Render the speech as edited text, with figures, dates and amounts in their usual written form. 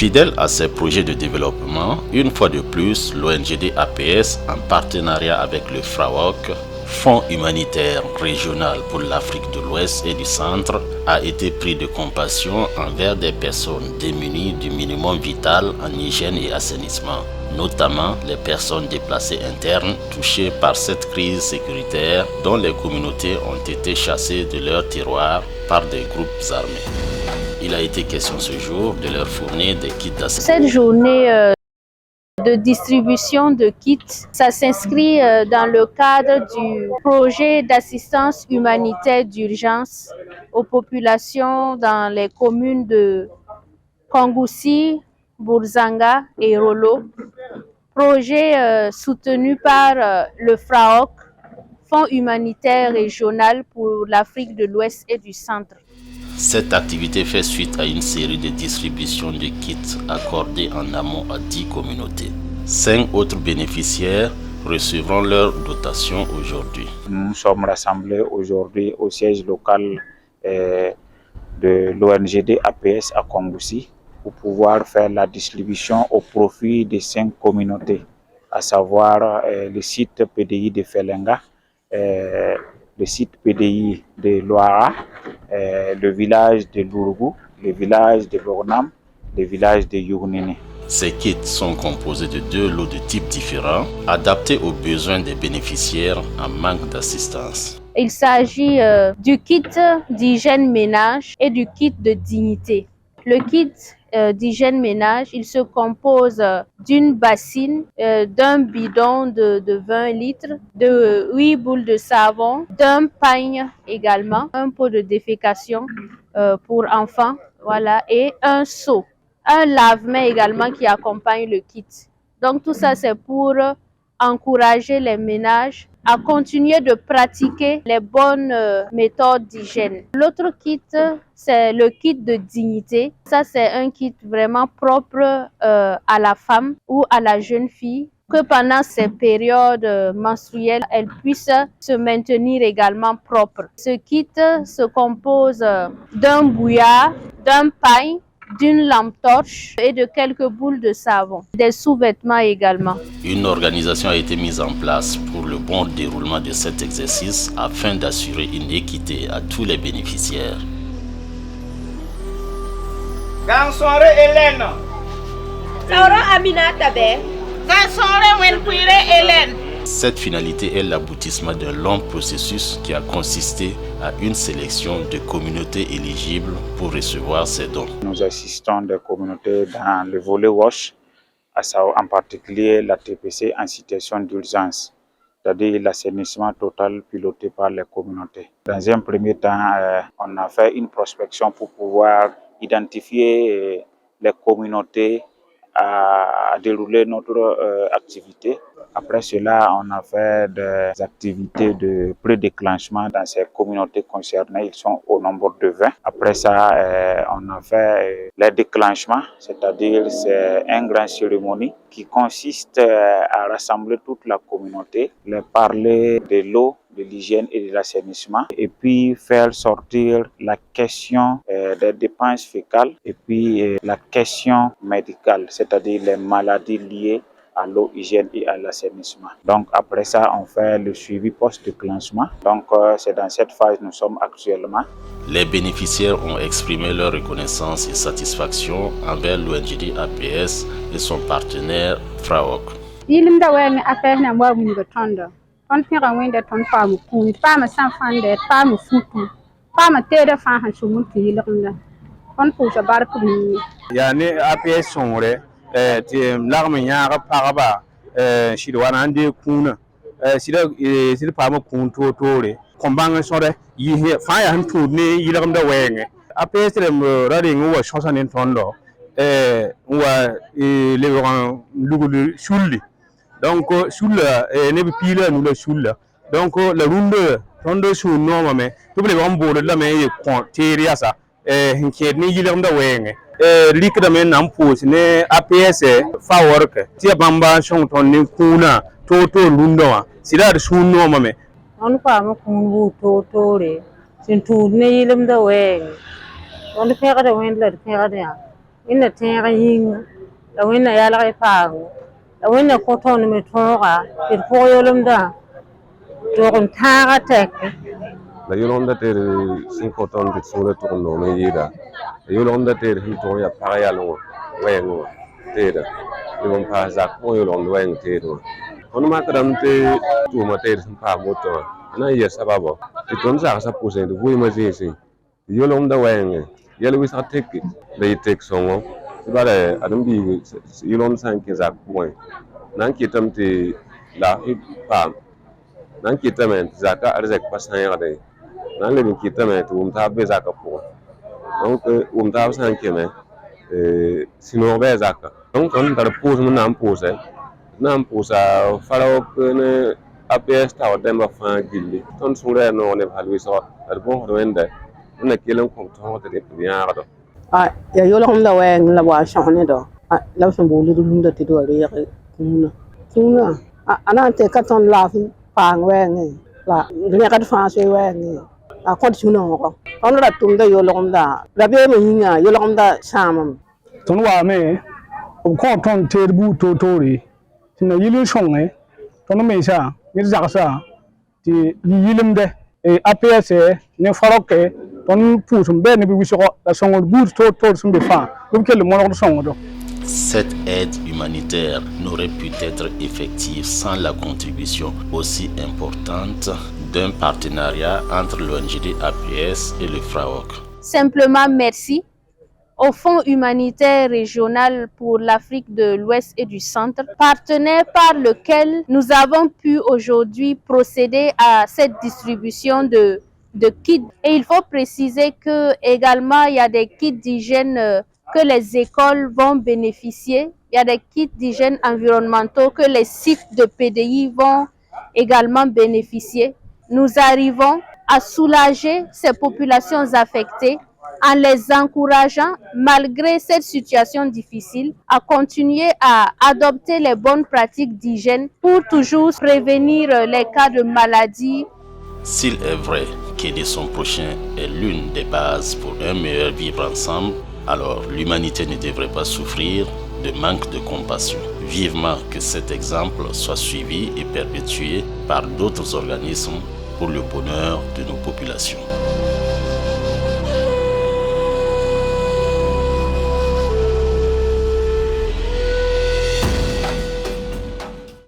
Fidèle à ses projets de développement, une fois de plus, l'ONGD APS, en partenariat avec le FRAOC, Fonds humanitaire régional pour l'Afrique de l'Ouest et du Centre, a été pris de compassion envers des personnes démunies du minimum vital en hygiène et assainissement, notamment les personnes déplacées internes touchées par cette crise sécuritaire dont les communautés ont été chassées de leur terroir par des groupes armés. Il a été question ce jour de leur fournir des kits d'assistance. Cette journée de distribution de kits, ça s'inscrit dans le cadre du projet d'assistance humanitaire d'urgence aux populations dans les communes de Kongoussi, Bourzanga et Rolo. Projet soutenu par le FRAOC, Fonds humanitaire régional pour l'Afrique de l'Ouest et du Centre. Cette activité fait suite à une série de distributions de kits accordés en amont à 10 communautés. 5 autres bénéficiaires recevront leur dotation aujourd'hui. Nous sommes rassemblés aujourd'hui au siège local de l'ONGD APS à Kongoussi pour pouvoir faire la distribution au profit des 5 communautés, à savoir le site PDI de Felenga, le site PDI de Loara, le village de Lourougou, le village de Bornam, le village de Younine. Ces kits sont composés de 2 lots de types différents, adaptés aux besoins des bénéficiaires en manque d'assistance. Il s'agit du kit d'hygiène ménage et du kit de dignité. Le kit d'hygiène ménage, il se compose d'une bassine, d'un bidon de 20 litres, de 8 boules de savon, d'un pagne également, un pot de défécation pour enfants, voilà, et un seau, un lave-mains également qui accompagne le kit. Donc tout ça, c'est pour encourager les ménages à continuer de pratiquer les bonnes méthodes d'hygiène. L'autre kit, c'est le kit de dignité. Ça, c'est un kit vraiment propre à la femme ou à la jeune fille, que pendant ces périodes menstruelles, elle puisse se maintenir également propre. Ce kit se compose d'un bouillard, d'un paille, d'une lampe torche et de quelques boules de savon, des sous-vêtements également. Une organisation a été mise en place pour le bon déroulement de cet exercice afin d'assurer une équité à tous les bénéficiaires. Gansore Hélène. Saura Amina Tabe. Gansore Wenpuire Hélène. Cette finalité est l'aboutissement d'un long processus qui a consisté à une sélection de communautés éligibles pour recevoir ces dons. Nous assistons des communautés dans le volet WASH, en particulier la TPC en situation d'urgence, c'est-à-dire l'assainissement total piloté par les communautés. Dans un premier temps, on a fait une prospection pour pouvoir identifier les communautés à dérouler notre activité. Après cela, on a fait des activités de pré-déclenchement dans ces communautés concernées. Ils sont au nombre de 20. Après ça, on a fait les déclenchements, c'est-à-dire c'est une grande cérémonie qui consiste à rassembler toute la communauté, leur parler de l'eau, de l'hygiène et de l'assainissement, et puis faire sortir la question des dépenses fécales et puis la question médicale, c'est-à-dire les maladies liées à l'eau, hygiène et à l'assainissement. Donc après ça, on fait le suivi post-déclenchement. Donc c'est dans cette phase que nous sommes actuellement. Les bénéficiaires ont exprimé leur reconnaissance et satisfaction envers l'ONGD APS et son partenaire FRAOC. On fait un de ton femme, femme sans femme, femme foutu, femme terre, femme à son pays. On peut se barrer pour lui. Il y a une APS sombre, l'armée paraba, Chidouana de Kuna, c'est le parme Kunto Tore, combang sore, you hear fire and to me, you learn the way. APS running over Shossan in Tondo, wa le ran lugul shulli donc shulla ne bi pila nu la shulla donc la runde tondo shu no ma me to le ran bo la me ye kon teria sa hinke ni yilam da wenge likda men nam pos ne APS fa work ti bamba shon ton ni kuna to lundo wa sida shu no ma me on pa ma kun to re sin tu ne yilam da wenge on le fera da wen la fera da ina tera yin la wen ya la pa la wen ko ton me tora il faut yolum da to on tara tek la yolonda ter sin ko ton bit sura to no me yida yolonda ter hin to ya pa ya lo wen ter le bon pa za ko yolonda wen ter on ma kadam te tu ma ter sin pa moto na ya sababo ti ton za sa pose de vui ma zin yolonda wen yel wi sa tek le tek songo bare adam bi yolon san ke za ko nan ki tamte la pa nan ki tamen zaka arzak pasan ya dai nan le ki tamen tu ta be zaka ko donc ta san ke me sino be zaka donc on dar pose mun nan pose faro ne APS ta wadem ba fa gilli ton sura no ne halwi so ar bon do ende na kelen ko to de ya do ya yolom da wen la wa shone do la so bo lu lu te do re kuna ana te ka ton la fi pang wen la ne ka fa so wen a ko tuna ko on ra tum da yolom da la be me hinga yolom da samam ton wa me ko ton te bu to re tin yilin shonge ton me sa mi za sa ti yilim de APS ne faroke ton poussum ben bi wiso la songo bout to sumbe fa dum kel mo no songo do. Cette aide humanitaire n'aurait pu être effective sans la contribution aussi importante d'un partenariat entre l'ONGD APS et le FRAOC. Simplement merci au Fonds humanitaire régional pour l'Afrique de l'Ouest et du Centre, partenaire par lequel nous avons pu aujourd'hui procéder à cette distribution de kits. Et il faut préciser que également il y a des kits d'hygiène que les écoles vont bénéficier. Il y a des kits d'hygiène environnementaux que les sites de PDI vont également bénéficier. Nous arrivons à soulager ces populations affectées en les encourageant, malgré cette situation difficile, à continuer à adopter les bonnes pratiques d'hygiène pour toujours prévenir les cas de maladies. S'il est vrai qu'aider son prochain est l'une des bases pour un meilleur vivre ensemble, alors l'humanité ne devrait pas souffrir de manque de compassion. Vivement que cet exemple soit suivi et perpétué par d'autres organismes pour le bonheur de nos populations.